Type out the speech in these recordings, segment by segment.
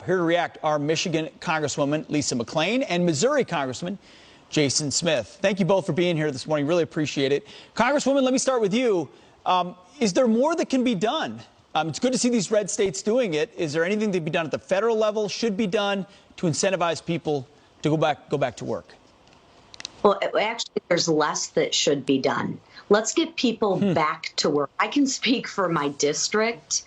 Here to react are Michigan Congresswoman Lisa McClain and Missouri Congressman Jason Smith. Thank you both for being here this morning. Really appreciate it. Congresswoman, let me start with you. Is there more that can be done? It's good to see these red states doing it. Is there anything that can be done at the federal level, should be done, to incentivize people to go back to work? Well, actually, there's less that should be done. Let's get people back to work. I can speak for my district.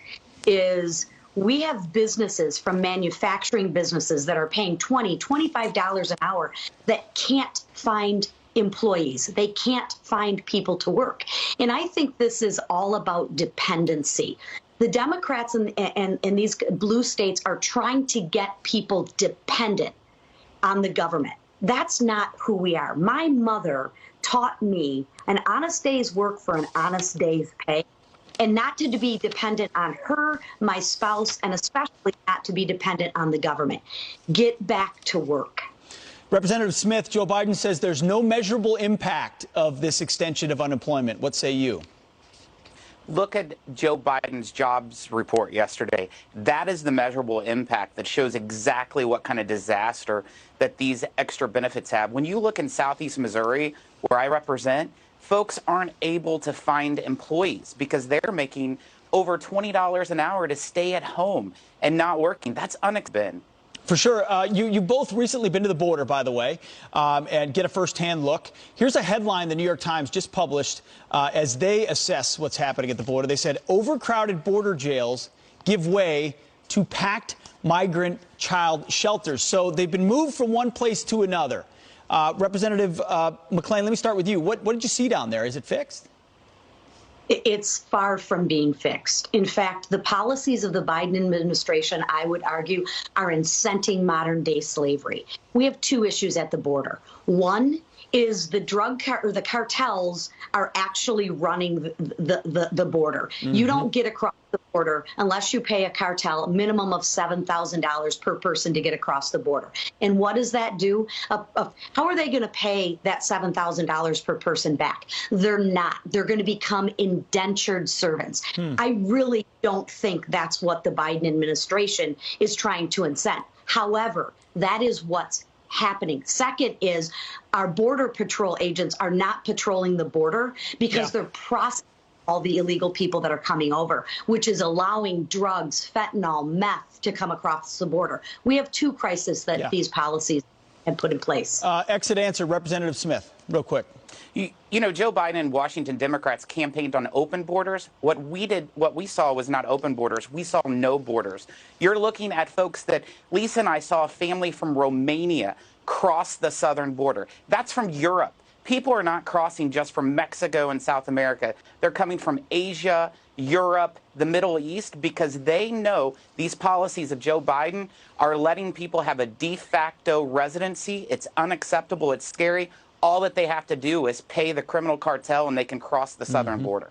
We have businesses, from manufacturing businesses, that are paying $20, $25 an hour that can't find employees. They can't find people to work. And I think this is all about dependency. The Democrats in these blue states are trying to get people dependent on the government. That's not who we are. My mother taught me an honest day's work for an honest day's pay, and not to be dependent on her, my spouse, and especially not to be dependent on the government. Get back to work. Representative Smith, Joe Biden says there's no measurable impact of this extension of unemployment. What say you? Look at Joe Biden's jobs report yesterday. That is the measurable impact that shows exactly what kind of disaster that these extra benefits have. When you look in Southeast Missouri, where I represent, folks aren't able to find employees because they're making over $20 an hour to stay at home and not working. That's unacceptable. For sure. You both recently been to the border, by the way, and get a firsthand look. Here's a headline the New York Times just published as they assess what's happening at the border. They said overcrowded border jails give way to packed migrant child shelters. So they've been moved from one place to another. Representative McClain, let me start with you. What did you see down there? Is it fixed? It's far from being fixed. In fact, the policies of the Biden administration, I would argue, are incenting modern-day slavery. We have two issues at the border. One is the the cartels are actually running the border. You don't get across the border unless you pay a cartel a minimum of $7,000 per person to get across the border. And what does that do? How are they going to pay that $7,000 per person back? They're not. They're going to become indentured servants. I really don't think that's what the Biden administration is trying to incent. However, that is what's happening. Second is our border patrol agents are not patrolling the border because they're processing all the illegal people that are coming over, which is allowing drugs, fentanyl, meth to come across the border. We have two crises that these policies have put in place. Exit answer, Representative Smith, real quick. You know, Joe Biden and Washington Democrats campaigned on open borders. What we saw was not open borders. We saw no borders. You're looking at folks that Lisa and I saw a family from Romania cross the southern border. That's from Europe. People are not crossing just from Mexico and South America. They're coming from Asia, Europe, the Middle East, because they know these policies of Joe Biden are letting people have a de facto residency. It's unacceptable. It's scary. All that they have to do is pay the criminal cartel and they can cross the southern border.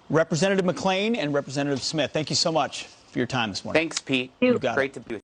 Representative McClain and Representative Smith, thank you so much for your time this morning. Thanks, Pete. You got Great it. to be with you.